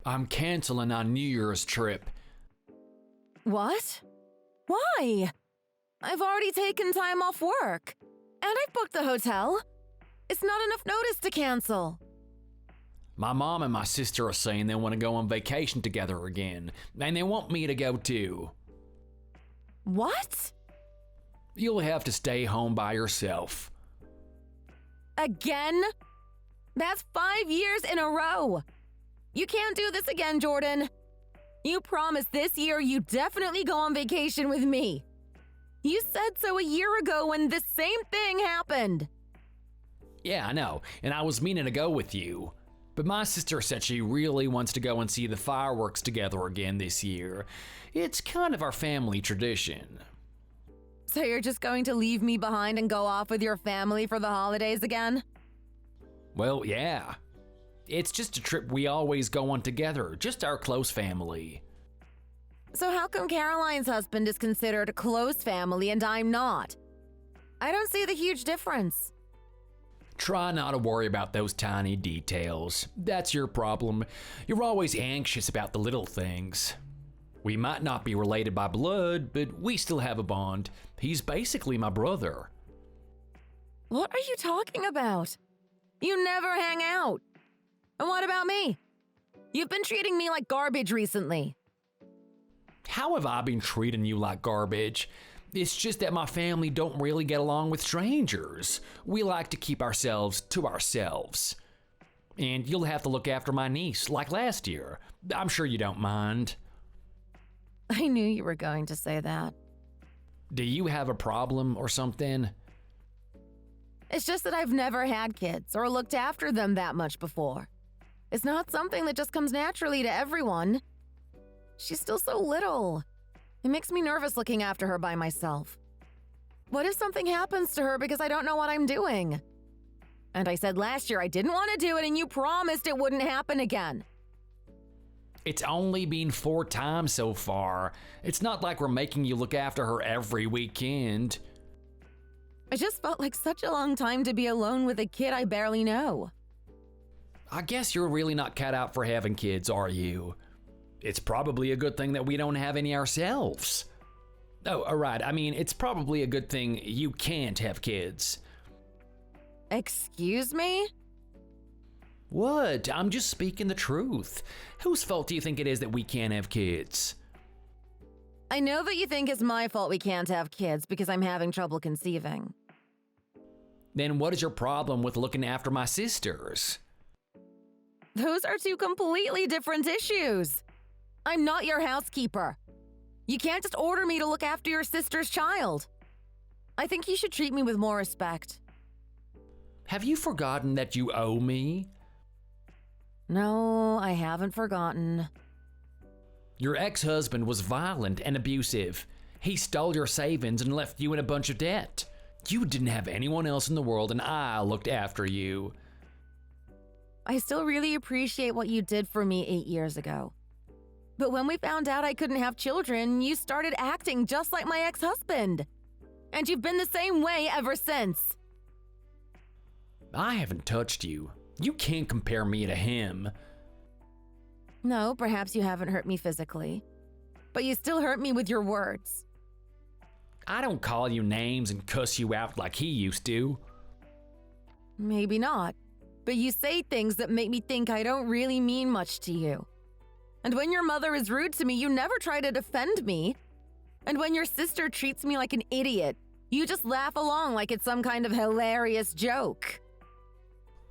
I'm canceling our New Year's trip. What? Why? I've already taken time off work. And I've booked the hotel. It's not enough notice to cancel. My mom and my sister are saying they want to go on vacation together again, and they want me to go too. What? You'll have to stay home by yourself. Again? That's 5 years in a row. You can't do this again, Jordan. You promised this year you'd definitely go on vacation with me. You said so a year ago when this same thing happened. Yeah, I know, and I was meaning to go with you. But my sister said she really wants to go and see the fireworks together again this year. It's kind of our family tradition. So you're just going to leave me behind and go off with your family for the holidays again? Well, yeah. It's just a trip we always go on together, just our close family. So how come Caroline's husband is considered a close family and I'm not? I don't see the huge difference. Try not to worry about those tiny details. That's your problem. You're always anxious about the little things. We might not be related by blood, but we still have a bond. He's basically my brother. What are you talking about? You never hang out. And what about me? You've been treating me like garbage recently. How have I been treating you like garbage? It's just that my family don't really get along with strangers. We like to keep ourselves to ourselves. And you'll have to look after my niece like last year. I'm sure you don't mind. I knew you were going to say that. Do you have a problem or something? It's just that I've never had kids or looked after them that much before. It's not something that just comes naturally to everyone. She's still so little. It makes me nervous looking after her by myself. What if something happens to her because I don't know what I'm doing? And I said last year I didn't want to do it and you promised it wouldn't happen again. It's only been 4 times so far. It's not like we're making you look after her every weekend. I just felt like such a long time to be alone with a kid I barely know. I guess you're really not cut out for having kids, are you? It's probably a good thing that we don't have any ourselves. Oh, all right. I mean, it's probably a good thing you can't have kids. Excuse me? What? I'm just speaking the truth. Whose fault do you think it is that we can't have kids? I know that you think it's my fault we can't have kids because I'm having trouble conceiving. Then what is your problem with looking after my sisters? Those are 2 completely different issues. I'm not your housekeeper. You can't just order me to look after your sister's child. I think you should treat me with more respect. Have you forgotten that you owe me? No, I haven't forgotten. Your ex-husband was violent and abusive. He stole your savings and left you in a bunch of debt. You didn't have anyone else in the world and I looked after you. I still really appreciate what you did for me 8 years ago. But when we found out I couldn't have children, you started acting just like my ex-husband. And you've been the same way ever since. I haven't touched you. You can't compare me to him. No, perhaps you haven't hurt me physically. But you still hurt me with your words. I don't call you names and cuss you out like he used to. Maybe not. But you say things that make me think I don't really mean much to you. And when your mother is rude to me, you never try to defend me. And when your sister treats me like an idiot, you just laugh along like it's some kind of hilarious joke.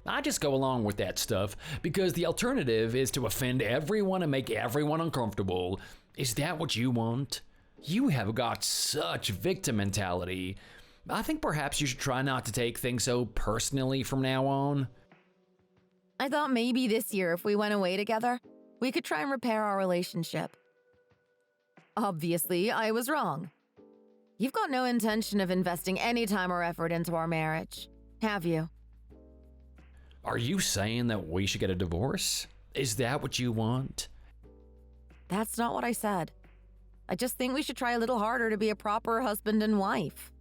I just go along with that stuff because the alternative is to offend everyone and make everyone uncomfortable. Is that what you want? You have got such victim mentality. I think perhaps you should try not to take things so personally from now on. I thought maybe this year, if we went away together, we could try and repair our relationship. Obviously, I was wrong. You've got no intention of investing any time or effort into our marriage, have you? Are you saying that we should get a divorce? Is that what you want? That's not what I said. I just think we should try a little harder to be a proper husband and wife.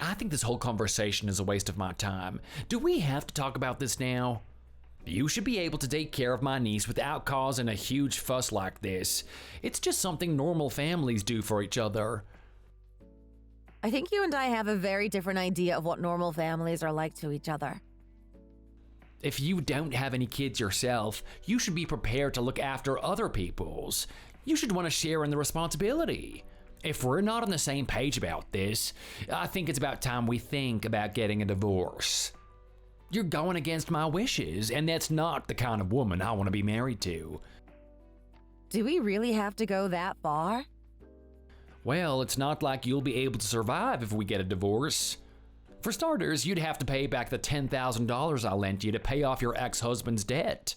I think this whole conversation is a waste of my time. Do we have to talk about this now? You should be able to take care of my niece without causing a huge fuss like this. It's just something normal families do for each other. I think you and I have a very different idea of what normal families are like to each other. If you don't have any kids yourself, you should be prepared to look after other people's. You should want to share in the responsibility. If we're not on the same page about this, I think it's about time we think about getting a divorce. You're going against my wishes, and that's not the kind of woman I want to be married to. Do we really have to go that far? Well, it's not like you'll be able to survive if we get a divorce. For starters, you'd have to pay back the $10,000 I lent you to pay off your ex-husband's debt.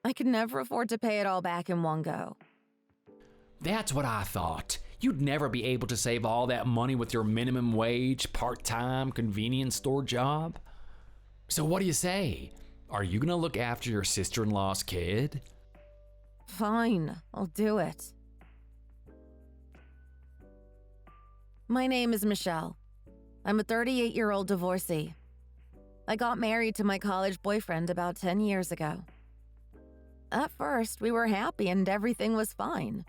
I could never afford to pay it all back in one go. That's what I thought. You'd never be able to save all that money with your minimum wage, part-time, convenience store job. So what do you say? Are you gonna look after your sister-in-law's kid? Fine, I'll do it. My name is Michelle. I'm a 38-year-old divorcee. I got married to my college boyfriend about 10 years ago. At first, we were happy and everything was fine.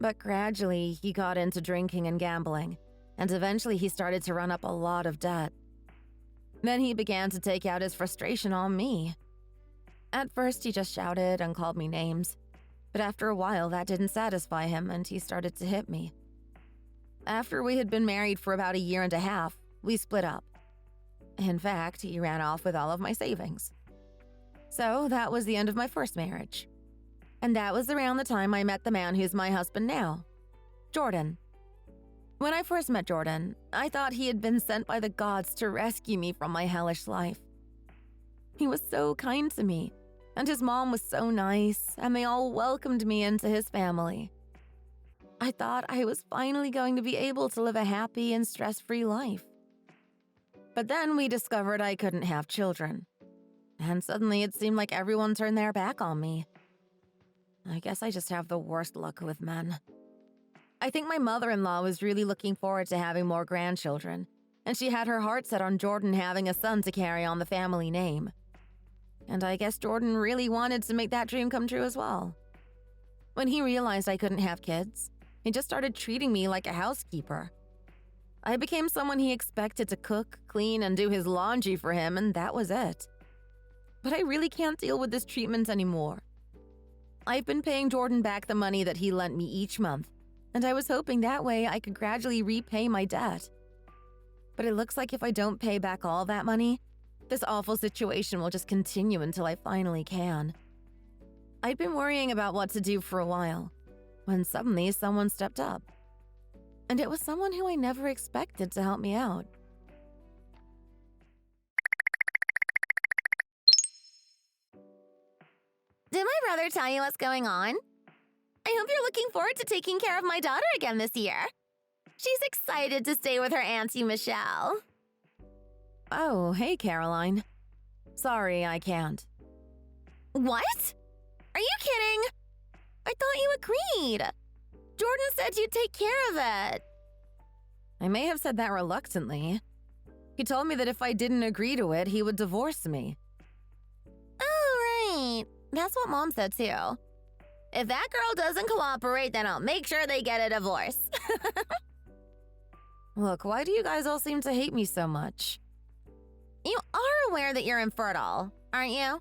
But gradually, he got into drinking and gambling, and eventually he started to run up a lot of debt. Then he began to take out his frustration on me. At first, he just shouted and called me names, but after a while, that didn't satisfy him and he started to hit me. After we had been married for about a year and a half, we split up. In fact, he ran off with all of my savings. So that was the end of my first marriage. And that was around the time I met the man who's my husband now, Jordan. When I first met Jordan, I thought he had been sent by the gods to rescue me from my hellish life. He was so kind to me, and his mom was so nice, and they all welcomed me into his family. I thought I was finally going to be able to live a happy and stress-free life. But then we discovered I couldn't have children, and suddenly it seemed like everyone turned their back on me. I guess I just have the worst luck with men. I think my mother-in-law was really looking forward to having more grandchildren, and she had her heart set on Jordan having a son to carry on the family name. And I guess Jordan really wanted to make that dream come true as well. When he realized I couldn't have kids, he just started treating me like a housekeeper. I became someone he expected to cook, clean, and do his laundry for him, and that was it. But I really can't deal with this treatment anymore. I've been paying Jordan back the money that he lent me each month, and I was hoping that way I could gradually repay my debt. But it looks like if I don't pay back all that money, this awful situation will just continue until I finally can. I'd been worrying about what to do for a while, when suddenly someone stepped up. And it was someone who I never expected to help me out. Did my brother tell you what's going on? I hope you're looking forward to taking care of my daughter again this year. She's excited to stay with her Auntie Michelle. Oh, hey, Caroline. Sorry, I can't. What? Are you kidding? I thought you agreed. Jordan said you'd take care of it. I may have said that reluctantly. He told me that if I didn't agree to it, he would divorce me. Oh, right. That's what Mom said too. If that girl doesn't cooperate, then I'll make sure they get a divorce. Look, why do you guys all seem to hate me so much? You are aware that you're infertile, aren't you?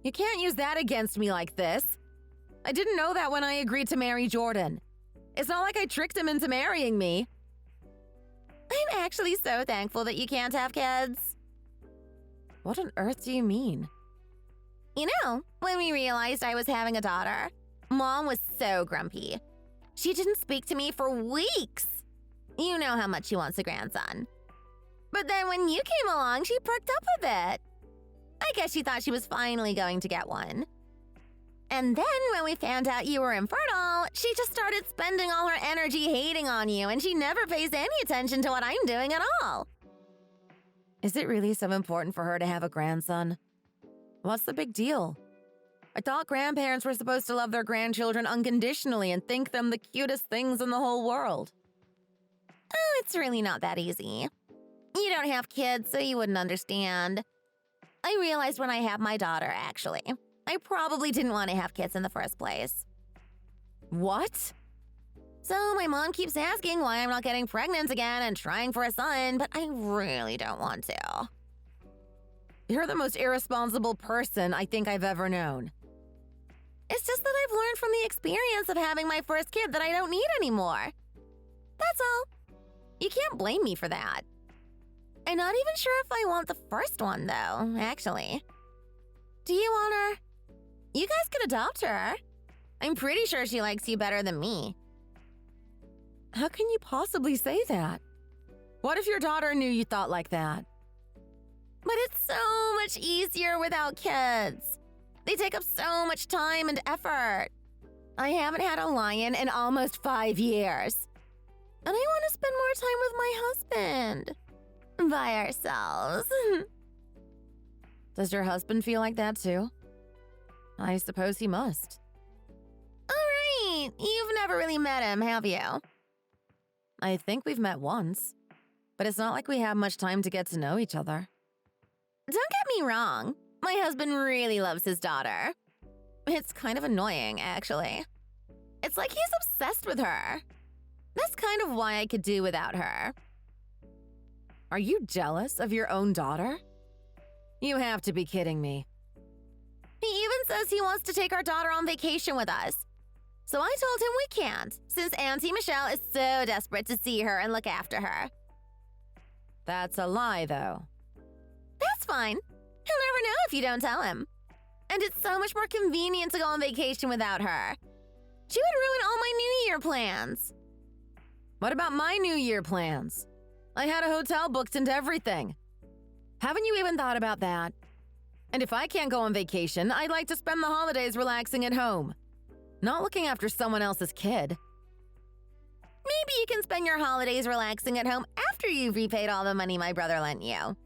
You can't use that against me like this. I didn't know that when I agreed to marry Jordan. It's not like I tricked him into marrying me. I'm actually so thankful that you can't have kids. What on earth do you mean? You know, when we realized I was having a daughter, Mom was so grumpy. She didn't speak to me for weeks. You know how much she wants a grandson. But then when you came along, she perked up a bit. I guess she thought she was finally going to get one. And then when we found out you were infertile, she just started spending all her energy hating on you, and she never pays any attention to what I'm doing at all. Is it really so important for her to have a grandson? What's the big deal? I thought grandparents were supposed to love their grandchildren unconditionally and think them the cutest things in the whole world. it's really not that easy. You don't have kids, so you wouldn't understand. I realized when I had my daughter, actually. I probably didn't want to have kids in the first place. What? So my mom keeps asking why I'm not getting pregnant again and trying for a son, but I really don't want to. You're the most irresponsible person I think I've ever known. It's just that I've learned from the experience of having my first kid that I don't need anymore. That's all. You can't blame me for that. I'm not even sure if I want the first one, though, actually. Do you want her? You guys could adopt her. I'm pretty sure she likes you better than me. How can you possibly say that? What if your daughter knew you thought like that? But it's so much easier without kids. They take up so much time and effort. I haven't had a lion in almost 5 years. And I want to spend more time with my husband. By ourselves. Does your husband feel like that too? I suppose he must. All right, you've never really met him, have you? I think we've met once, but it's not like we have much time to get to know each other. Don't get me wrong. My husband really loves his daughter. It's kind of annoying, actually. It's like he's obsessed with her. That's kind of why I could do without her. Are you jealous of your own daughter? You have to be kidding me. He even says he wants to take our daughter on vacation with us. So I told him we can't, since Auntie Michelle is so desperate to see her and look after her. That's a lie, though. That's fine. He'll never know if you don't tell him. And it's so much more convenient to go on vacation without her. She would ruin all my New Year plans. What about my New Year plans? I had a hotel booked and everything. Haven't you even thought about that? And if I can't go on vacation, I'd like to spend the holidays relaxing at home, not looking after someone else's kid. Maybe you can spend your holidays relaxing at home after you've repaid all the money my brother lent you.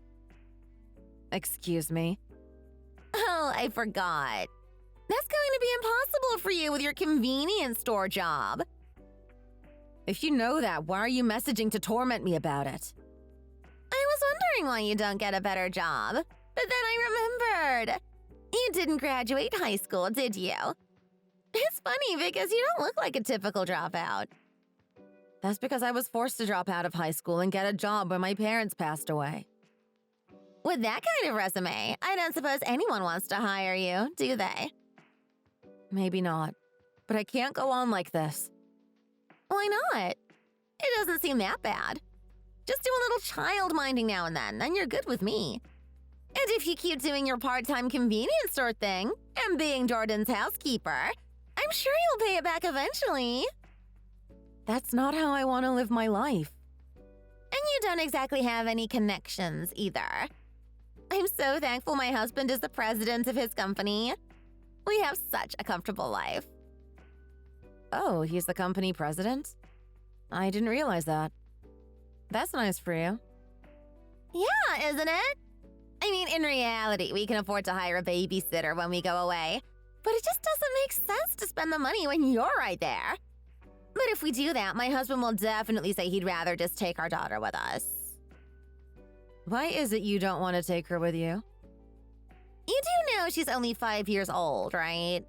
Excuse me? Oh, I forgot. That's going to be impossible for you with your convenience store job. If you know that, why are you messaging to torment me about it? I was wondering why you don't get a better job. But then I remembered. You didn't graduate high school, did you? It's funny because you don't look like a typical dropout. That's because I was forced to drop out of high school and get a job when my parents passed away. With that kind of resume, I don't suppose anyone wants to hire you, do they? Maybe not. But I can't go on like this. Why not? It doesn't seem that bad. Just do a little child minding now and then you're good with me. And if you keep doing your part-time convenience store thing and being Jordan's housekeeper, I'm sure you'll pay it back eventually. That's not how I want to live my life. And you don't exactly have any connections either. I'm so thankful my husband is the president of his company. We have such a comfortable life. Oh, he's the company president? I didn't realize that. That's nice for you. Yeah, isn't it? I mean, in reality, we can afford to hire a babysitter when we go away. But it just doesn't make sense to spend the money when you're right there. But if we do that, my husband will definitely say he'd rather just take our daughter with us. Why is it you don't want to take her with you? You do know she's only 5 years old, right?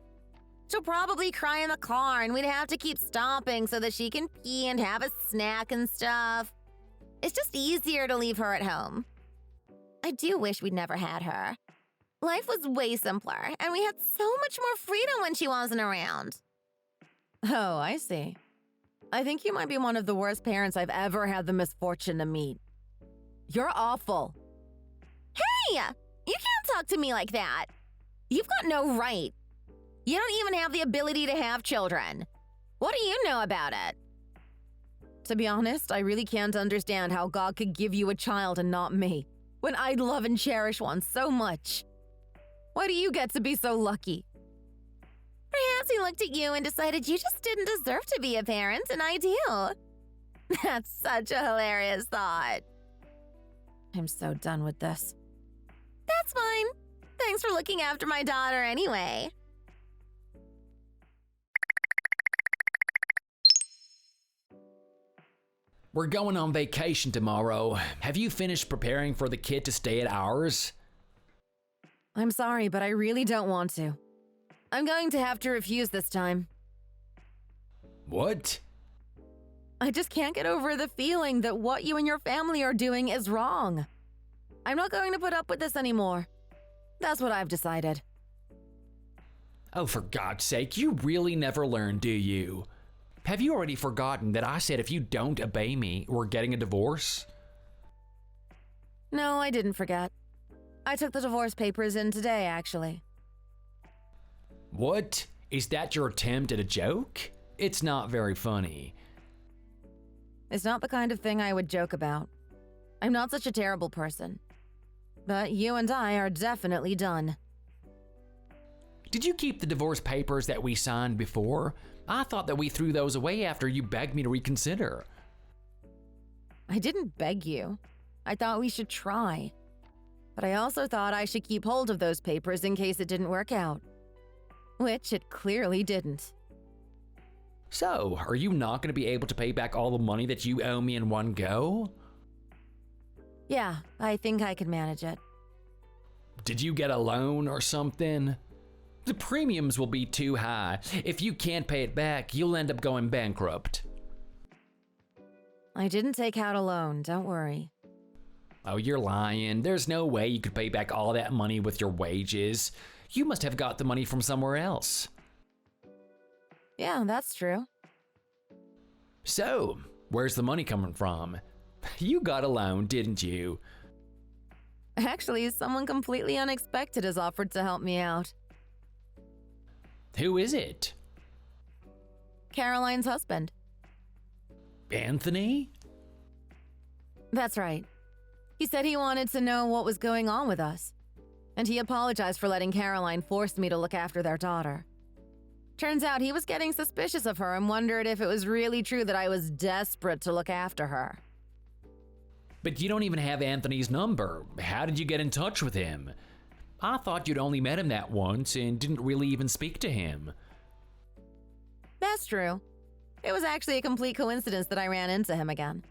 She'll probably cry in the car and we'd have to keep stopping so that she can pee and have a snack and stuff. It's just easier to leave her at home. I do wish we'd never had her. Life was way simpler, and we had so much more freedom when she wasn't around. Oh, I see. I think you might be one of the worst parents I've ever had the misfortune to meet. You're awful. Hey! You can't talk to me like that. You've got no right. You don't even have the ability to have children. What do you know about it? To be honest, I really can't understand how God could give you a child and not me, when I'd love and cherish one so much. Why do you get to be so lucky? Perhaps he looked at you and decided you just didn't deserve to be a parent, and I do. That's such a hilarious thought. I'm so done with this. That's fine. Thanks for looking after my daughter anyway. We're going on vacation tomorrow. Have you finished preparing for the kid to stay at ours? I'm sorry, but I really don't want to. I'm going to have to refuse this time. What? I just can't get over the feeling that what you and your family are doing is wrong. I'm not going to put up with this anymore. That's what I've decided. Oh, for God's sake, you really never learn, do you? Have you already forgotten that I said if you don't obey me, we're getting a divorce? No, I didn't forget. I took the divorce papers in today, actually. What? Is that your attempt at a joke? It's not very funny. It's not the kind of thing I would joke about. I'm not such a terrible person. But you and I are definitely done. Did you keep the divorce papers that we signed before? I thought that we threw those away after you begged me to reconsider. I didn't beg you. I thought we should try. But I also thought I should keep hold of those papers in case it didn't work out. Which it clearly didn't. So, are you not going to be able to pay back all the money that you owe me in one go? Yeah, I think I could manage it. Did you get a loan or something? The premiums will be too high. If you can't pay it back, you'll end up going bankrupt. I didn't take out a loan, don't worry. Oh, you're lying. There's no way you could pay back all that money with your wages. You must have got the money from somewhere else. Yeah, that's true. So, where's the money coming from? You got a loan, didn't you? Actually, someone completely unexpected has offered to help me out. Who is it? Caroline's husband. Anthony? That's right. He said he wanted to know what was going on with us. And he apologized for letting Caroline force me to look after their daughter. Turns out he was getting suspicious of her and wondered if it was really true that I was desperate to look after her. But you don't even have Anthony's number. How did you get in touch with him? I thought you'd only met him that once and didn't really even speak to him. That's true. It was actually a complete coincidence that I ran into him again.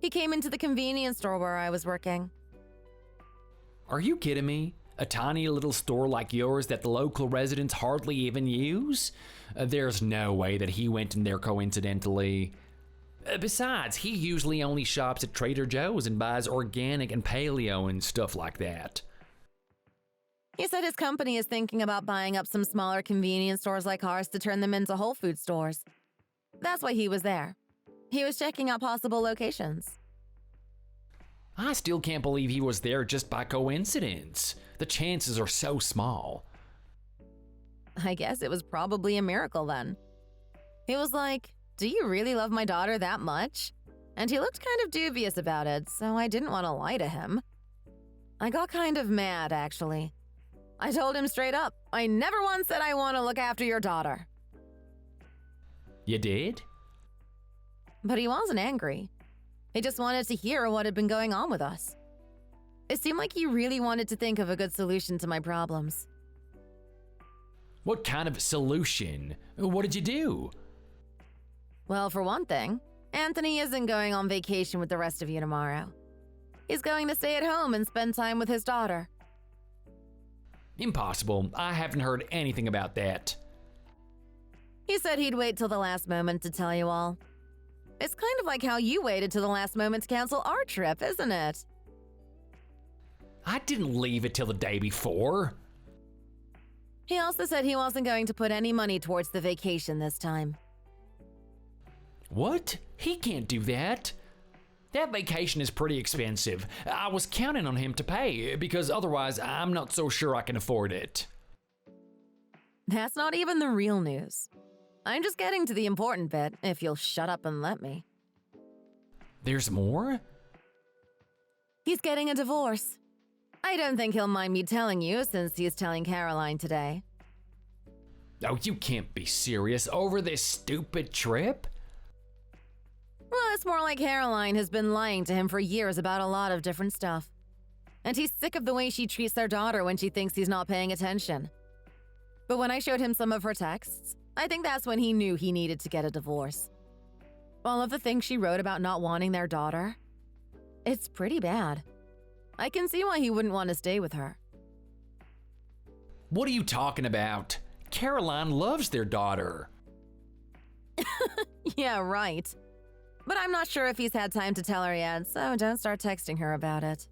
He came into the convenience store where I was working. Are you kidding me? A tiny little store like yours that the local residents hardly even use? There's no way that he went in there coincidentally. Besides, he usually only shops at Trader Joe's and buys organic and paleo and stuff like that. He said his company is thinking about buying up some smaller convenience stores like ours to turn them into Whole Food stores. That's why he was there. He was checking out possible locations. I still can't believe he was there just by coincidence. The chances are so small. I guess it was probably a miracle then. He was like, "Do you really love my daughter that much?" And he looked kind of dubious about it, so I didn't want to lie to him. I got kind of mad, actually. I told him straight up, I never once said I want to look after your daughter. You did? But he wasn't angry. He just wanted to hear what had been going on with us. It seemed like he really wanted to think of a good solution to my problems. What kind of solution? What did you do? Well, for one thing, Anthony isn't going on vacation with the rest of you tomorrow. He's going to stay at home and spend time with his daughter. Impossible. I haven't heard anything about that. He said he'd wait till the last moment to tell you all. It's kind of like how you waited till the last moment to cancel our trip, isn't it? I didn't leave it till the day before. He also said he wasn't going to put any money towards the vacation this time. What? He can't do that. That vacation is pretty expensive. I was counting on him to pay, because otherwise I'm not so sure I can afford it. That's not even the real news. I'm just getting to the important bit, if you'll shut up and let me. There's more? He's getting a divorce. I don't think he'll mind me telling you since he's telling Caroline today. Oh, you can't be serious over this stupid trip? Well, it's more like Caroline has been lying to him for years about a lot of different stuff. And he's sick of the way she treats their daughter when she thinks he's not paying attention. But when I showed him some of her texts, I think that's when he knew he needed to get a divorce. All of the things she wrote about not wanting their daughter. It's pretty bad. I can see why he wouldn't want to stay with her. What are you talking about? Caroline loves their daughter. Yeah, right. But I'm not sure if he's had time to tell her yet, so don't start texting her about it.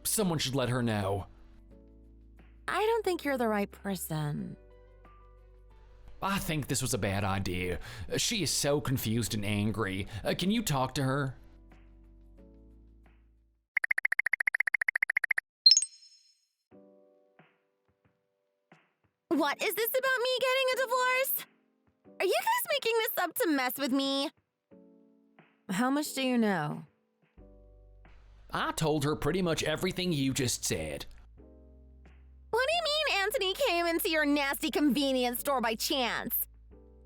Someone should let her know. I don't think you're the right person. I think this was a bad idea. She is so confused and angry. Can you talk to her? What is this about me getting a divorce? Are you guys making this up to mess with me? How much do you know? I told her pretty much everything you just said. What do you mean Anthony came into your nasty convenience store by chance?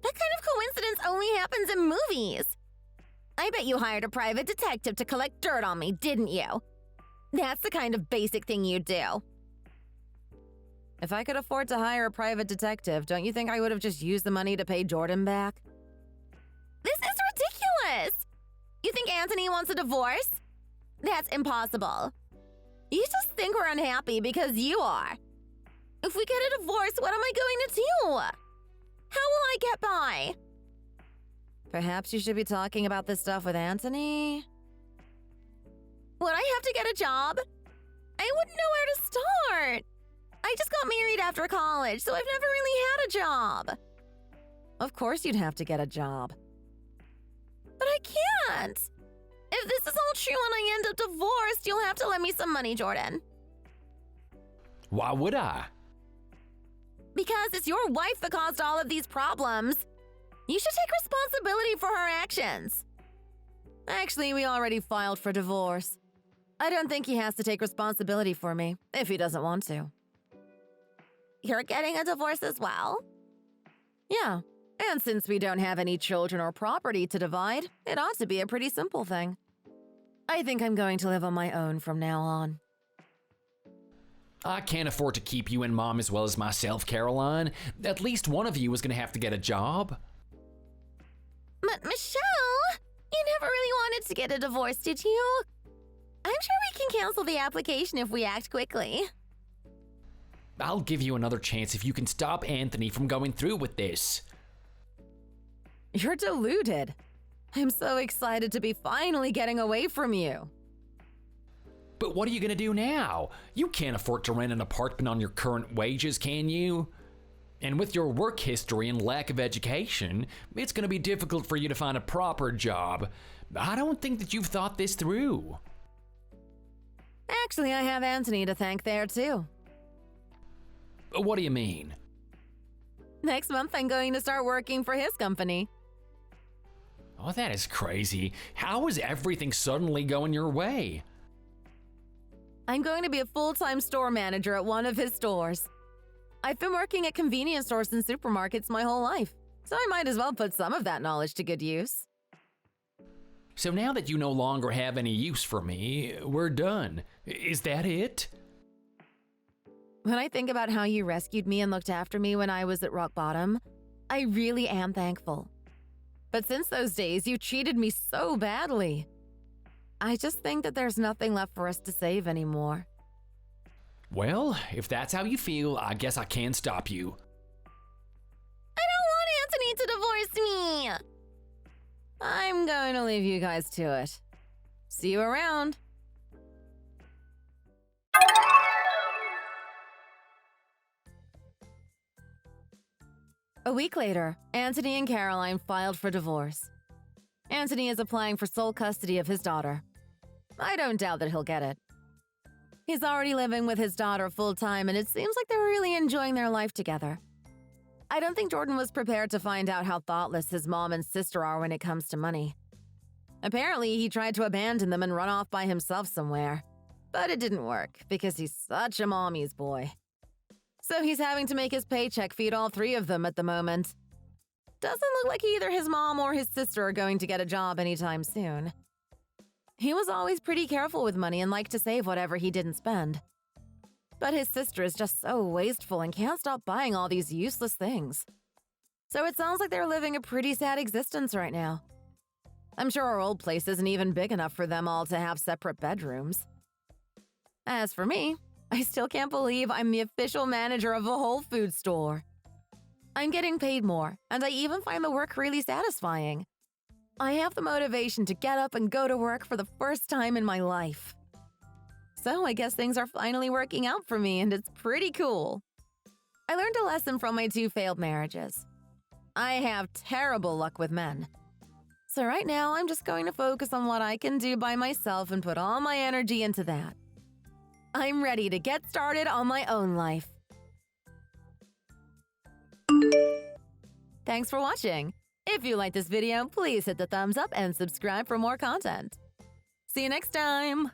That kind of coincidence only happens in movies. I bet you hired a private detective to collect dirt on me, didn't you? That's the kind of basic thing you do. If I could afford to hire a private detective, don't you think I would have just used the money to pay Jordan back? This is ridiculous! You think Anthony wants a divorce? That's impossible. You just think we're unhappy because you are. If we get a divorce, what am I going to do? How will I get by? Perhaps you should be talking about this stuff with Anthony? Would I have to get a job? I wouldn't know where to start. I just got married after college, so I've never really had a job. Of course you'd have to get a job. But I can't. If this is all true and I end up divorced, you'll have to lend me some money, Jordan. Why would I? Because it's your wife that caused all of these problems. You should take responsibility for her actions. Actually, we already filed for divorce. I don't think he has to take responsibility for me, if he doesn't want to. You're getting a divorce as well? Yeah, and since we don't have any children or property to divide, it ought to be a pretty simple thing. I think I'm going to live on my own from now on. I can't afford to keep you and Mom as well as myself, Caroline. At least one of you is going to have to get a job. But Michelle, you never really wanted to get a divorce, did you? I'm sure we can cancel the application if we act quickly. I'll give you another chance if you can stop Anthony from going through with this. You're deluded. I'm so excited to be finally getting away from you. But what are you going to do now? You can't afford to rent an apartment on your current wages, can you? And with your work history and lack of education, it's going to be difficult for you to find a proper job. I don't think that you've thought this through. Actually, I have Anthony to thank there too. What do you mean? Next month, I'm going to start working for his company. Oh, that is crazy. How is everything suddenly going your way? I'm going to be a full-time store manager at one of his stores. I've been working at convenience stores and supermarkets my whole life, so I might as well put some of that knowledge to good use. So now that you no longer have any use for me, we're done. Is that it? When I think about how you rescued me and looked after me when I was at rock bottom, I really am thankful. But since those days, you treated me so badly. I just think that there's nothing left for us to save anymore. Well, if that's how you feel, I guess I can't stop you. I don't want Anthony to divorce me. I'm going to leave you guys to it. See you around. A week later, Anthony and Caroline filed for divorce. Anthony is applying for sole custody of his daughter. I don't doubt that he'll get it. He's already living with his daughter full-time, and it seems like they're really enjoying their life together. I don't think Jordan was prepared to find out how thoughtless his mom and sister are when it comes to money. Apparently, he tried to abandon them and run off by himself somewhere. But it didn't work, because he's such a mommy's boy. So he's having to make his paycheck feed all three of them at the moment. Doesn't look like either his mom or his sister are going to get a job anytime soon. He was always pretty careful with money and liked to save whatever he didn't spend. But his sister is just so wasteful and can't stop buying all these useless things. So it sounds like they're living a pretty sad existence right now. I'm sure our old place isn't even big enough for them all to have separate bedrooms. As for me, I still can't believe I'm the official manager of a Whole Foods store. I'm getting paid more, and I even find the work really satisfying. I have the motivation to get up and go to work for the first time in my life. So I guess things are finally working out for me, and it's pretty cool. I learned a lesson from my 2 failed marriages. I have terrible luck with men. So right now, I'm just going to focus on what I can do by myself and put all my energy into that. I'm ready to get started on my own life. Thanks for watching. If you like this video, please hit the thumbs up and subscribe for more content. See you next time!